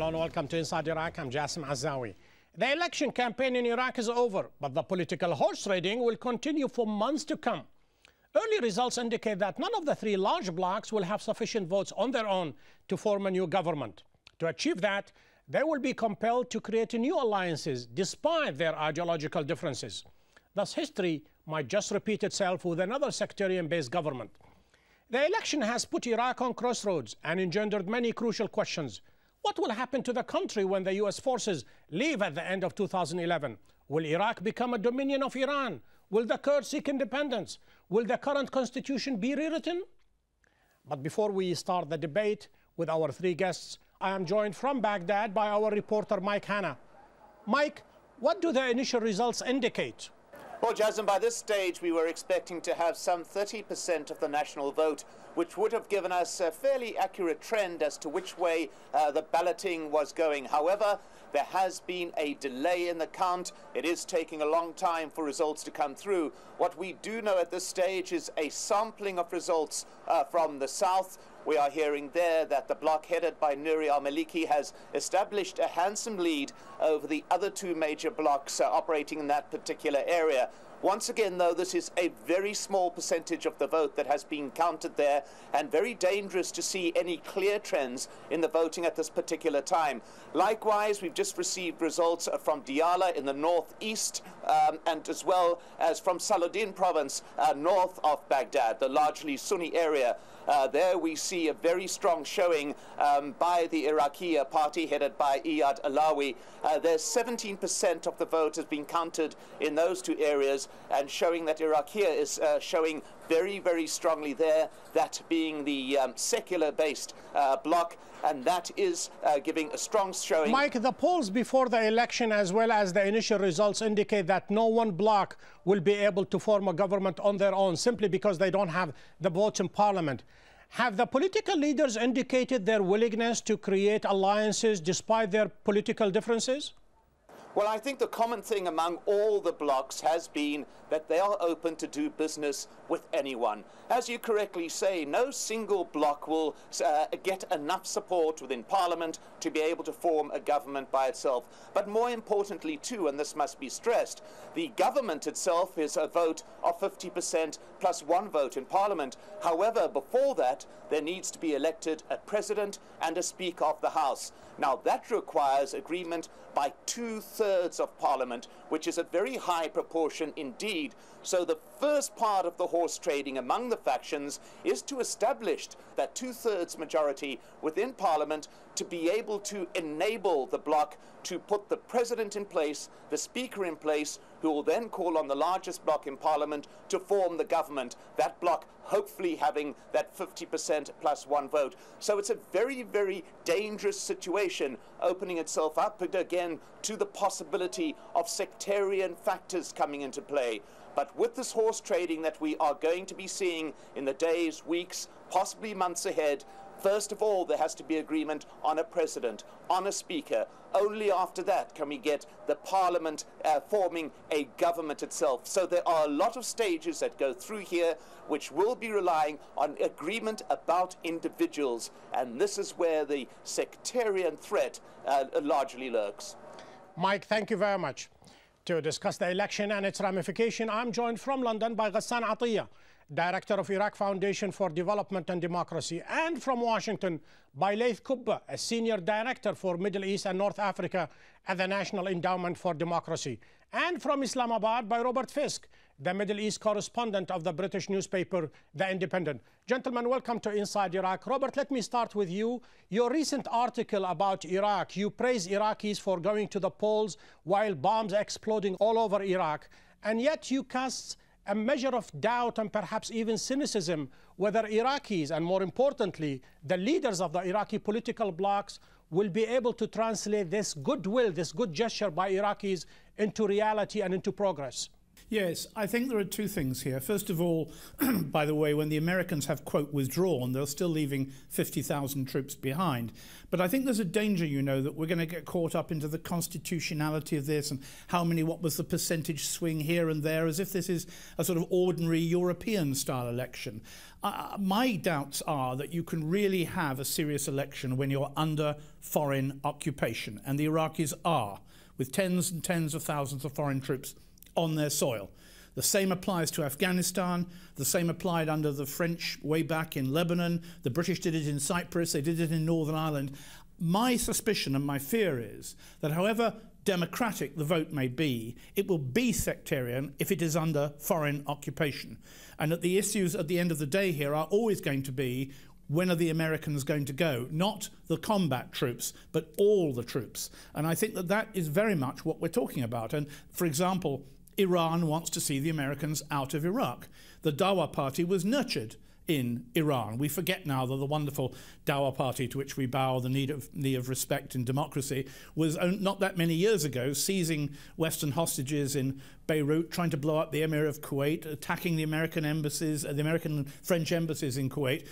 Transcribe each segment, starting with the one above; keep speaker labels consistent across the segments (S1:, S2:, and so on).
S1: Hello and welcome to Inside Iraq. I'm Jassim Azawi. The election campaign in Iraq is over, but the political horse trading will continue for months to come. Early results indicate that none of the three large blocs will have sufficient votes on their own to form a new government. To achieve that, they will be compelled to create new alliances despite their ideological differences. Thus, history might just repeat itself with another sectarian-based government. The election has put Iraq on crossroads and engendered many crucial questions. What will happen to the country when the U.S. forces leave at the end of 2011? Will Iraq become a dominion of Iran? Will the Kurds seek independence? Will the current constitution be rewritten? But before we start the debate with our three guests, I am joined from Baghdad by our reporter Mike Hanna. Mike, what do the initial results indicate?
S2: Well, Jasmine, by this stage, we were expecting to have some 30% of the national vote, which would have given us a fairly accurate trend as to which way the balloting was going. However, there has been a delay in the count. It is taking a long time for results to come through. What we do know at this stage is a sampling of results from the south. We are hearing there that the bloc headed by Nouri al-Maliki has established a handsome lead over the other two major blocs operating in that particular area. Once again, though, this is a very small percentage of the vote that has been counted there, and very dangerous to see any clear trends in the voting at this particular time. Likewise, we've just received results from Diyala in the northeast, and as well as from Saladin province, north of Baghdad, the largely Sunni area. There we see a very strong showing by the Iraqi party headed by Iyad Alawi. There's 17% of the vote has been counted in those two areas, and showing that Iraqi is showing very, very strongly there, that being the secular-based bloc, and that is giving a strong showing.
S1: Mike, the polls before the election as well as the initial results indicate that no one bloc will be able to form a government on their own simply because they don't have the votes in parliament. Have the political leaders indicated their willingness to create alliances despite their political differences?
S2: Well, I think the common thing among all the blocs has been that they are open to do business with anyone. As you correctly say, no single bloc will get enough support within Parliament to be able to form a government by itself. But more importantly too, and this must be stressed, the government itself is a vote of 50% plus one vote in Parliament. However, before that, there needs to be elected a president and a Speaker of the House. Now, that requires agreement by 2/3 of Parliament, which is a very high proportion indeed. So the first part of the horse trading among the factions is to establish that 2/3 majority within Parliament to be able to enable the bloc to put the president in place, the speaker in place, who will then call on the largest bloc in Parliament to form the government. That bloc hopefully having that 50% plus one vote. So it's a very, very dangerous situation opening itself up again to the possibility of sectarian factors coming into play. But with this horse trading that we are going to be seeing in the days, weeks, possibly months ahead, first of all, there has to be agreement on a president, on a speaker. Only after that can we get the parliament forming a government itself. So there are a lot of stages that go through here, which will be relying on agreement about individuals. And this is where the sectarian threat largely lurks.
S1: Mike, thank you very much. To discuss the election and its ramification, I'm joined from London by Ghassan Atiyah, Director of Iraq Foundation for Development and Democracy, and from Washington by Laith Kubba, a Senior Director for Middle East and North Africa at the National Endowment for Democracy, and from Islamabad by Robert Fisk, the Middle East correspondent of the British newspaper The Independent. Gentlemen, welcome to Inside Iraq. Robert, let me start with you. Your recent article about Iraq, you praise Iraqis for going to the polls while bombs are exploding all over Iraq, and yet you cast a measure of doubt and perhaps even cynicism whether Iraqis, and more importantly, the leaders of the Iraqi political blocs, will be able to translate this goodwill, this good gesture by Iraqis into reality and into progress.
S3: Yes, I think there are two things here. First of all, by the way, when the Americans have, quote, withdrawn, they're still leaving 50,000 troops behind. But I think there's a danger, you know, that we're going to get caught up into the constitutionality of this and what was the percentage swing here and there, as if this is a sort of ordinary European-style election. My doubts are that you can really have a serious election when you're under foreign occupation, and the Iraqis are, with tens and tens of thousands of foreign troops on their soil. The same applies to Afghanistan. The same applied under the French way back in Lebanon. The British did it in Cyprus. They did it in Northern Ireland. My suspicion and my fear is that however democratic the vote may be, it will be sectarian if it is under foreign occupation. And that the issues at the end of the day here are always going to be, when are the Americans going to go? Not the combat troops, but all the troops. And I think that that is very much what we're talking about. And, for example, Iran wants to see the Americans out of Iraq. The Dawa party was nurtured in Iran. We forget now that the wonderful Dawa party, to which we bow the knee of respect in democracy, was not that many years ago seizing Western hostages in Beirut, trying to blow up the Emir of Kuwait, attacking the American embassies, the American and French embassies in Kuwait.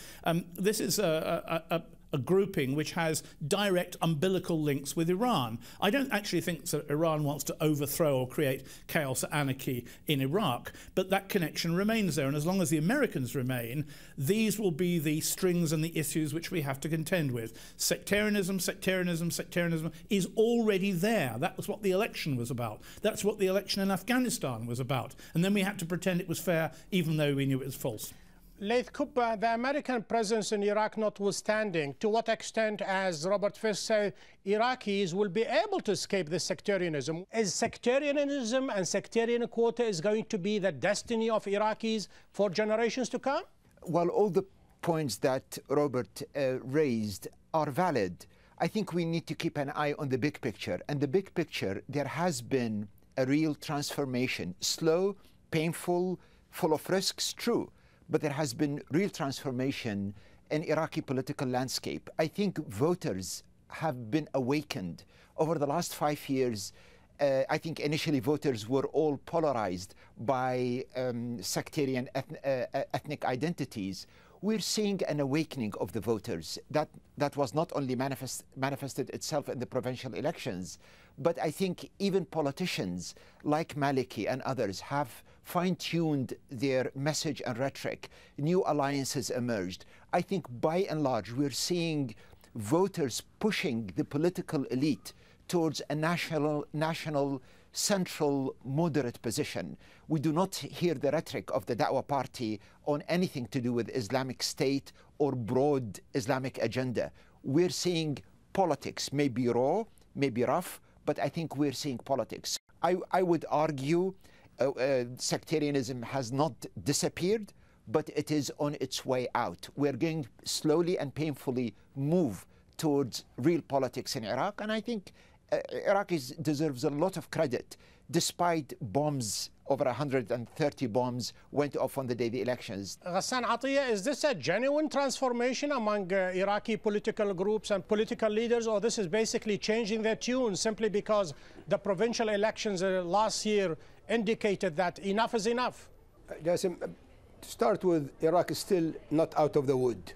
S3: This is a grouping which has direct umbilical links with Iran. I don't actually think that Iran wants to overthrow or create chaos or anarchy in Iraq, but that connection remains there. And as long as the Americans remain, these will be the strings and the issues which we have to contend with. Sectarianism, sectarianism, sectarianism is already there. That was what the election was about. That's what the election in Afghanistan was about. And then we had to pretend it was fair, even though we knew it was false.
S1: Laith Kubba, the American presence in Iraq notwithstanding, to what extent, as Robert Fisk said, Iraqis will be able to escape this sectarianism? Is sectarianism and sectarian quota is going to be the destiny of Iraqis for generations to come?
S4: Well, all the points that Robert raised are valid. I think we need to keep an eye on the big picture. And the big picture, there has been a real transformation, slow, painful, full of risks, true. But there has been real transformation in Iraqi political landscape. I think voters have been awakened over the last 5 years. I think initially voters were all polarized by sectarian ethnic identities. We're seeing an awakening of the voters that was not only manifested itself in the provincial elections, but I think even politicians like Maliki and others have fine-tuned their message and rhetoric. New alliances emerged. I think by and large we're seeing voters pushing the political elite towards a national central moderate position. We do not hear the rhetoric of the Da'wah party on anything to do with Islamic State or broad Islamic agenda. We're seeing politics, maybe raw, maybe rough, but I think we're seeing politics. I would argue sectarianism has not disappeared, but it is on its way out. We're going slowly and painfully move towards real politics in Iraq, and I think Iraqis deserves a lot of credit, despite bombs, over 130 bombs went off on the day of the elections.
S1: Ghassan Atiyah, is this a genuine transformation among Iraqi political groups and political leaders, or this is basically changing their tune simply because the provincial elections last year indicated that enough is enough?
S5: Jassim, to start with, Iraq is still not out of the wood.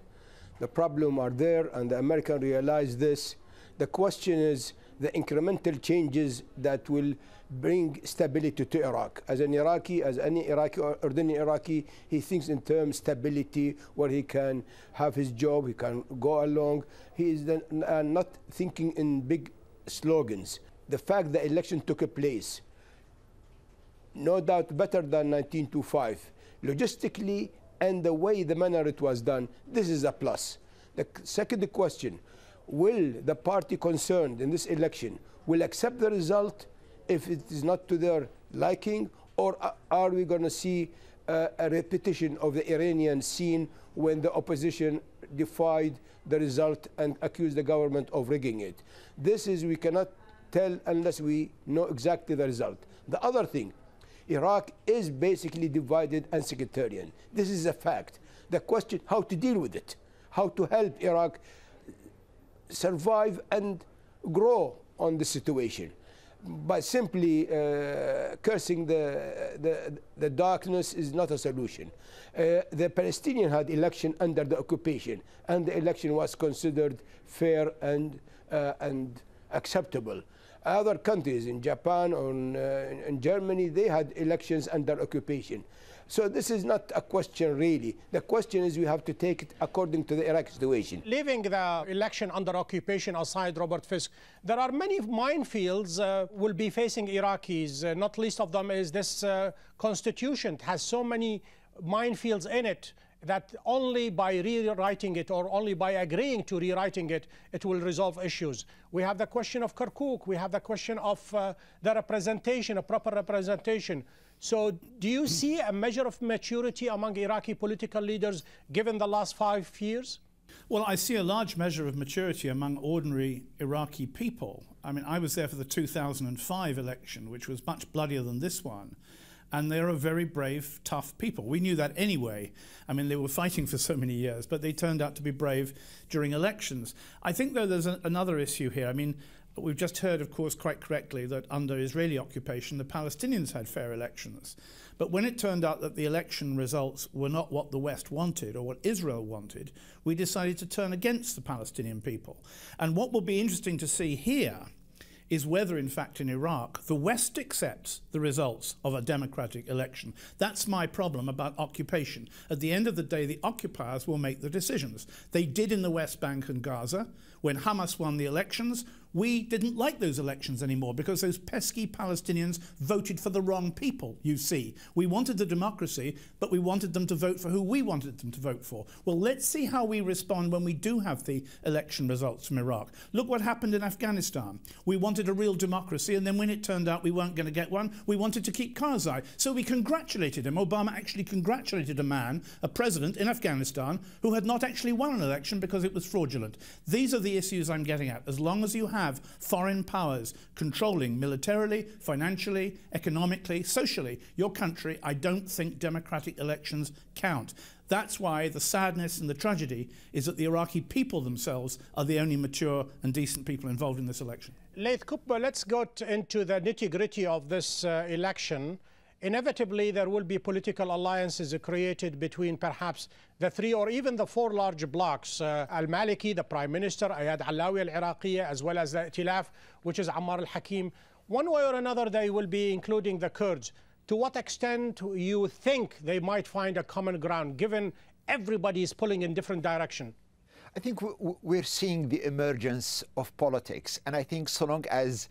S5: The problems are there, and the Americans realize this. The question is the incremental changes that will bring stability to Iraq. As an Iraqi, as any Iraqi or ordinary Iraqi, he thinks in terms of stability, where he can have his job, he can go along. He is not thinking in big slogans. The fact that election took place, no doubt better than 1925, logistically and the way, the manner it was done, this is a plus. The second question, will the party concerned in this election will accept the result if it is not to their liking, or are we going to see a repetition of the Iranian scene when the opposition defied the result and accused the government of rigging it? This is, we cannot tell unless we know exactly the result. The other thing, Iraq is basically divided and sectarian. This is a fact. The question, how to deal with it, how to help Iraq survive and grow on the situation. But simply cursing the darkness is not a solution. The Palestinians had election under the occupation, and the election was considered fair and acceptable. Other countries, in Japan or in Germany, they had elections under occupation. So this is not a question really. The question is we have to take it according to the Iraq situation.
S1: Leaving the election under occupation aside, Robert Fisk, there are many minefields will be facing Iraqis. Not least of them is this constitution. It has so many minefields in it that only by rewriting it or only by agreeing to rewriting it, it will resolve issues. We have the question of Kirkuk. We have the question of the representation, a proper representation. So do you see a measure of maturity among Iraqi political leaders given the last 5 years?
S3: Well, I see a large measure of maturity among ordinary Iraqi people. I mean, I was there for the 2005 election, which was much bloodier than this one. And they're a very brave, tough people. We knew that anyway. I mean, they were fighting for so many years, but they turned out to be brave during elections. I think, though, there's another issue here. I mean, we've just heard, of course, quite correctly that under Israeli occupation, the Palestinians had fair elections. But when it turned out that the election results were not what the West wanted or what Israel wanted, we decided to turn against the Palestinian people. And what will be interesting to see here is whether, in fact, in Iraq, the West accepts the results of a democratic election. That's my problem about occupation. At the end of the day, the occupiers will make the decisions. They did in the West Bank and Gaza. When Hamas won the elections, we didn't like those elections anymore because those pesky Palestinians voted for the wrong people, you see. We wanted the democracy, but we wanted them to vote for who we wanted them to vote for. Well, let's see how we respond when we do have the election results from Iraq. Look what happened in Afghanistan. We wanted a real democracy, and then when it turned out we weren't going to get one, we wanted to keep Karzai. So we congratulated him. Obama actually congratulated a man, a president in Afghanistan, who had not actually won an election because it was fraudulent. These are the issues I'm getting at. As long as you have foreign powers controlling militarily, financially, economically, socially your country, I don't think democratic elections count. That's why the sadness and the tragedy is that the Iraqi people themselves are the only mature and decent people involved in this election.
S1: Laith Kubba, let's go into the nitty-gritty of this election. Inevitably, there will be political alliances created between perhaps the 3 or even the 4 large blocs. Al-Maliki, the Prime Minister, Ayad Allawi al-Iraqiyya, as well as the Itilaf, which is Ammar al-Hakim. One way or another, they will be including the Kurds. To what extent do you think they might find a common ground, given everybody is pulling in different direction?
S4: I think we're seeing the emergence of politics. And I think so long as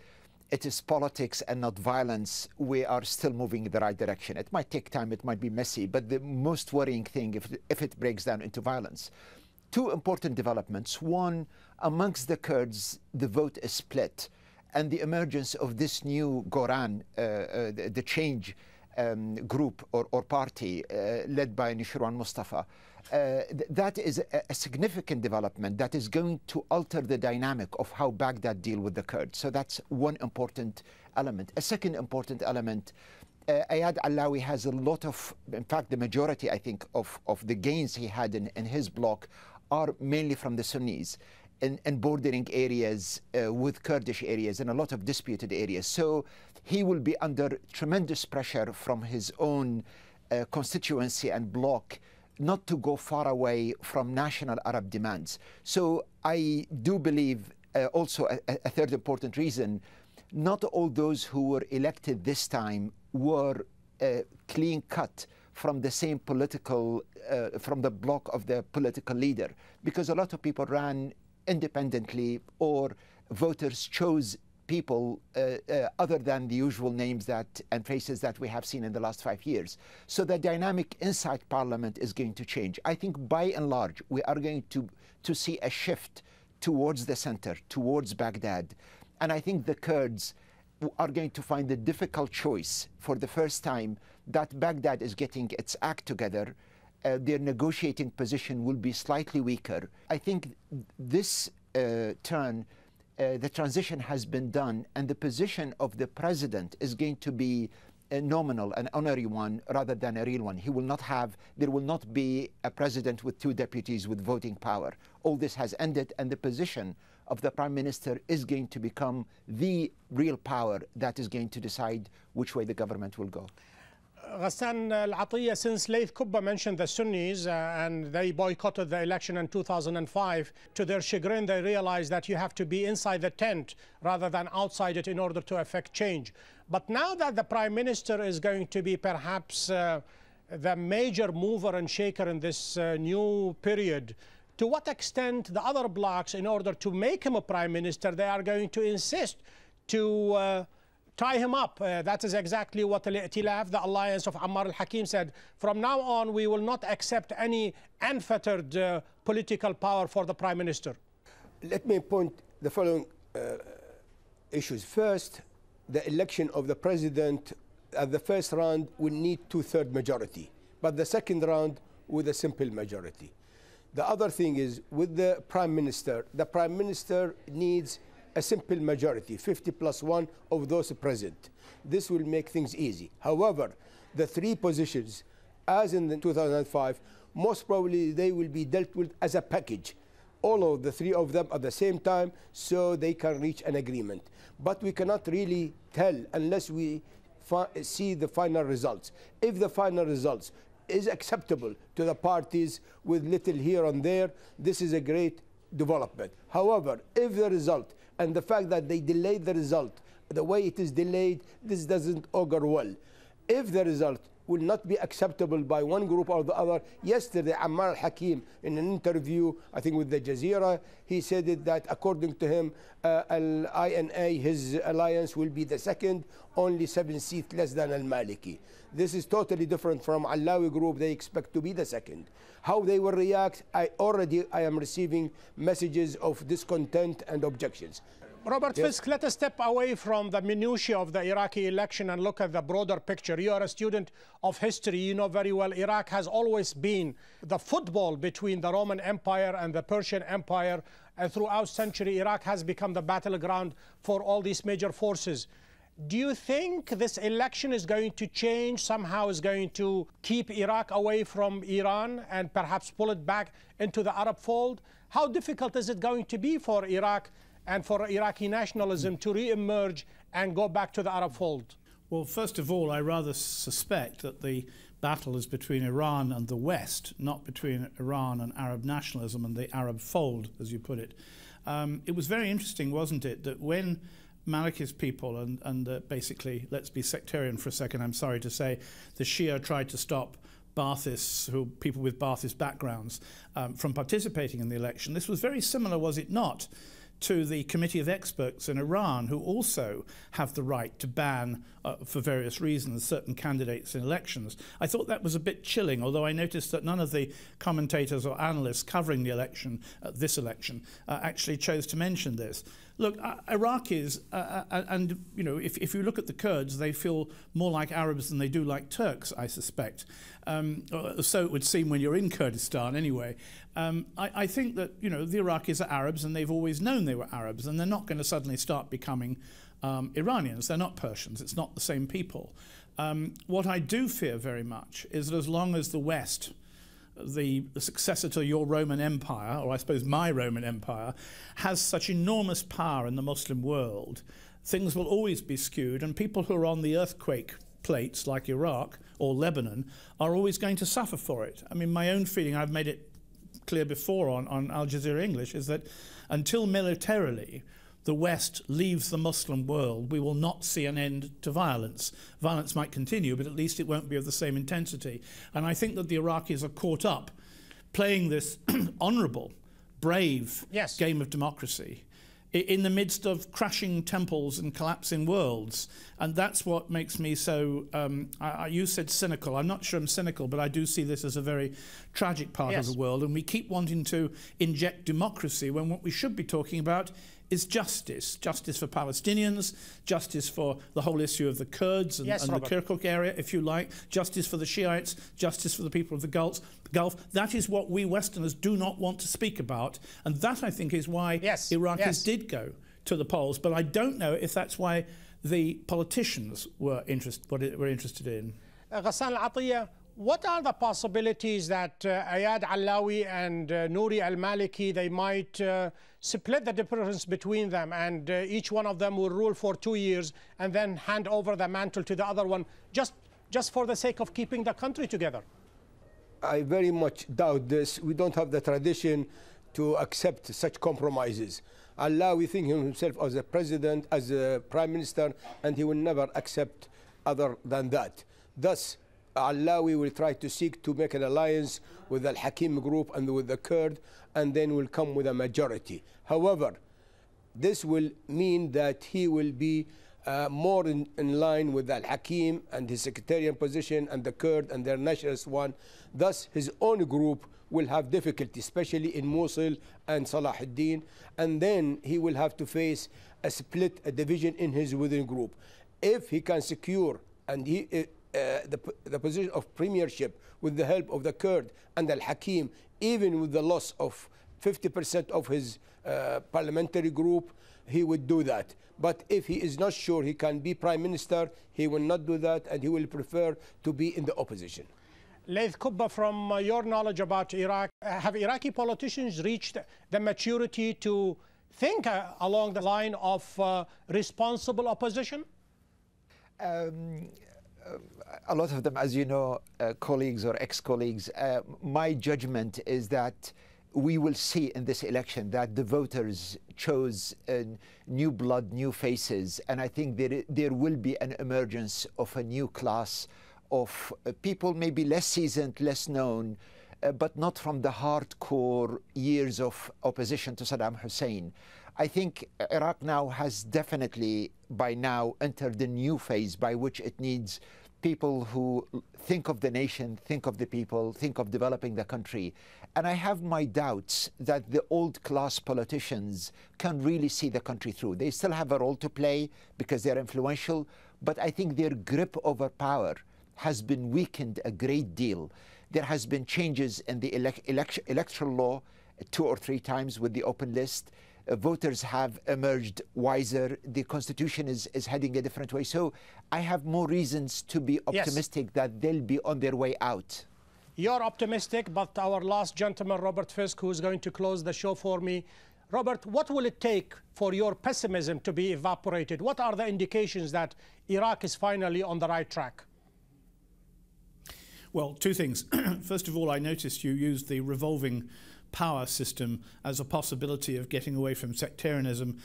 S4: it is politics and not violence, we are still moving in the right direction. It might take time, it might be messy, but the most worrying thing, if it breaks down into violence. 2 important developments. One, amongst the Kurds, the vote is split. And the emergence of this new Goran, the change group or party led by Nishirwan Mustafa, that is a significant development that is going to alter the dynamic of how Baghdad deal with the Kurds. So that's one important element. A second important element, Ayad Allawi has a lot of, in fact, the majority, I think, of the gains he had in his bloc are mainly from the Sunnis in bordering areas with Kurdish areas and a lot of disputed areas. So he will be under tremendous pressure from his own constituency and bloc not to go far away from national Arab demands. So I do believe also a third important reason, not all those who were elected this time were clean cut from the same political, from the bloc of the political leader, because a lot of people ran independently or voters chose people other than the usual names and faces that we have seen in the last 5 years. So the dynamic inside parliament is going to change. I think by and large, we are going to see a shift towards the center, towards Baghdad. And I think the Kurds are going to find a difficult choice for the first time that Baghdad is getting its act together. Their negotiating position will be slightly weaker. I think this turn, the transition has been done, and the position of the president is going to be a nominal, an honorary one, rather than a real one. He will not have, there will not be a president with 2 deputies with voting power. All this has ended, and the position of the Prime Minister is going to become the real power that is going to decide which way the government will go.
S1: Ghassan Al-Atiyah, since Laith Kubba mentioned the Sunnis and they boycotted the election in 2005, to their chagrin they realized that you have to be inside the tent rather than outside it in order to affect change. But now that the Prime Minister is going to be perhaps the major mover and shaker in this new period, to what extent the other blocs, in order to make him a Prime Minister, they are going to insist to tie him up? That is exactly what Al-I'tilaf, the alliance of Ammar al-Hakim, said. From now on, we will not accept any unfettered political power for the Prime Minister.
S5: Let me point the following issues. First, the election of the president at the first round will need two-thirds majority, but the second round with a simple majority. The other thing is, with the Prime Minister needs a simple majority, 50+1 of those present. This will make things easy. However, the three positions, as in the 2005, most probably they will be dealt with as a package. All of the three of them at the same time, so they can reach an agreement. But we cannot really tell unless we see the final results. If the final results is acceptable to the parties with little here and there, this is a great development. However, if the result and the fact that they delayed the result, the way it is delayed, this doesn't augur well. If the result will not be acceptable by one group or the other, yesterday Ammar al-Hakim, in an interview, I think with the Jazeera, he said that according to him, Al-INA, his alliance, will be the second, only 7 seats less than Al-Maliki. This is totally different from Allawi group. They expect to be the second. How they will react, I am receiving messages of discontent and objections.
S1: Robert Fisk, let us step away from the minutiae of the Iraqi election and look at the broader picture. You are a student of history. You know very well Iraq has always been the football between the Roman Empire and the Persian Empire. And throughout century, Iraq has become the battleground for all these major forces. Do you think this election is going to change, somehow is going to keep Iraq away from Iran and perhaps pull it back into the Arab fold? How difficult is it going to be for Iraq and for Iraqi nationalism to re-emerge and go back to the Arab fold?
S3: Well, first of all, I rather suspect that the battle is between Iran and the West, not between Iran and Arab nationalism and the Arab fold, as you put it. It was very interesting, wasn't it, that when Maliki's people and basically, let's be sectarian for a second, I'm sorry to say, the Shia tried to stop Baathists, people with Baathist backgrounds, from participating in the election. This was very similar, was it not, to the Committee of Experts in Iran, who also have the right to ban, for various reasons, certain candidates in elections. I thought that was a bit chilling, although I noticed that none of the commentators or analysts covering the election, this election, actually chose to mention this. Look, Iraqis, and you know, if you look at the Kurds, they feel more like Arabs than they do like Turks, I suspect. So it would seem when you're in Kurdistan, anyway. I think that, you know, the Iraqis are Arabs, and they've always known they were Arabs, and they're not going to suddenly start becoming Iranians. They're not Persians. It's not the same people. What I do fear very much is that as long as the West, the successor to your Roman Empire, or I suppose my Roman Empire, has such enormous power in the Muslim world, things will always be skewed, and people who are on the earthquake plates, like Iraq or Lebanon, are always going to suffer for it. I mean, my own feeling, I've made it clear before on Al Jazeera English, is that until militarily the West leaves the Muslim world, we will not see an end to violence. Violence might continue, but at least it won't be of the same intensity. And I think that the Iraqis are caught up playing this honourable, brave game of democracy in the midst of crashing temples and collapsing worlds. And that's what makes me so, you said cynical. I'm not sure I'm cynical, but I do see this as a very tragic part of the world. And we keep wanting to inject democracy when what we should be talking about is justice. Justice for Palestinians, justice for the whole issue of the Kurds and the Kirkuk area, if you like, justice for the Shiites, justice for the people of the Gulf. That is what we Westerners do not want to speak about. And that, I think, is why Iraqis did go to the polls. But I don't know if that's why the politicians were interested in.
S1: Ghassan Al-Atiyah, What are the possibilities that Ayad Allawi and Nouri al-Maliki, they might split the difference between them, and each one of them will rule for 2 years and then hand over the mantle to the other one, just for the sake of keeping the country together?
S5: I very much doubt this. We don't have the tradition to accept such compromises. Allawi thinks himself as a president, as a prime minister, and he will never accept other than that. Thus, Allawi will try to seek to make an alliance with the Al-Hakim group and with the Kurd, and then will come with a majority. However, this will mean that he will be more in line with Al-Hakim and his sectarian position and the Kurd and their nationalist one. Thus, his own group will have difficulty, especially in Mosul and Salahuddin, and then he will have to face a split, a division in his within group. If he can secure and the position of premiership with the help of the Kurd and Al-Hakim, even with the loss of 50% of his parliamentary group, he would do that. But if he is not sure he can be prime minister, he will not do that, and he will prefer to be in the opposition.
S1: Laith Kubba, from your knowledge about Iraq, have Iraqi politicians reached the maturity to think along the line of responsible opposition?
S4: A lot of them, as you know, colleagues or ex-colleagues, my judgment is that we will see in this election that the voters chose new blood, new faces, and I think there will be an emergence of a new class of people maybe less seasoned, less known, but not from the hardcore years of opposition to Saddam Hussein. I think Iraq now has definitely by now entered the new phase by which it needs people who think of the nation, think of the people, think of developing the country. And I have my doubts that the old class politicians can really see the country through. They still have a role to play because they're influential, but I think their grip over power has been weakened a great deal. There has been changes in the electoral law 2 or 3 times with the open list. Voters have emerged wiser. The constitution is heading a different way. So I have more reasons to be optimistic that they'll be on their way out.
S1: You're optimistic, but our last gentleman, Robert Fisk, who's going to close the show for me. Robert, what will it take for your pessimism to be evaporated? What are the indications that Iraq is finally on the right track?
S3: Well, 2 things. First of all, I noticed you used the revolving power system as a possibility of getting away from sectarianism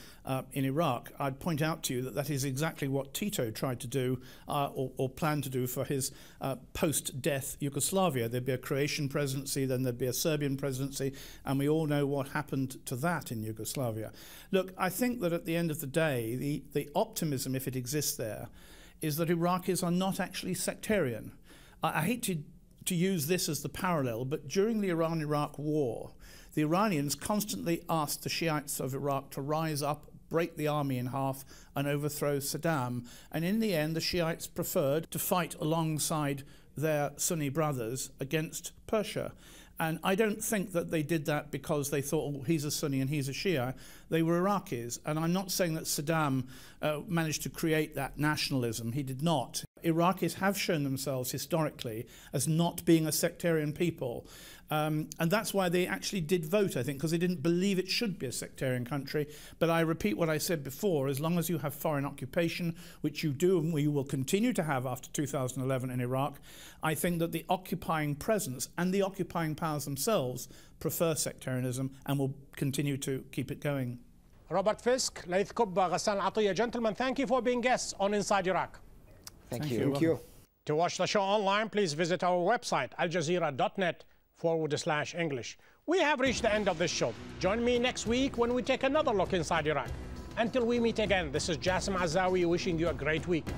S3: in Iraq. I'd point out to you that that is exactly what Tito tried to do or planned to do for his post-death Yugoslavia. There'd be a Croatian presidency, then there'd be a Serbian presidency, and we all know what happened to that in Yugoslavia. Look, I think that at the end of the day, the optimism, if it exists there, is that Iraqis are not actually sectarian. I hate to use this as the parallel, but during the Iran-Iraq war, the Iranians constantly asked the Shiites of Iraq to rise up, break the army in half, and overthrow Saddam. And in the end, the Shiites preferred to fight alongside their Sunni brothers against Persia. And I don't think that they did that because they thought, oh, he's a Sunni and he's a Shia. They were Iraqis. And I'm not saying that Saddam managed to create that nationalism. He did not. Iraqis have shown themselves historically as not being a sectarian people. And that's why they actually did vote, I think, because they didn't believe it should be a sectarian country. But I repeat what I said before, as long as you have foreign occupation, which you do and we will continue to have after 2011 in Iraq, I think that the occupying presence and the occupying powers themselves prefer sectarianism and will continue to keep it going.
S1: Robert Fisk, Laith Kubba, Ghassan Atiyah, gentlemen, thank you for being guests on Inside Iraq.
S4: Thank you.
S5: Thank you.
S1: To watch the show online, please visit our website, aljazeera.net/English. We have reached the end of this show. Join me next week when we take another look inside Iraq. Until we meet again, this is Jassim Azawi wishing you a great week.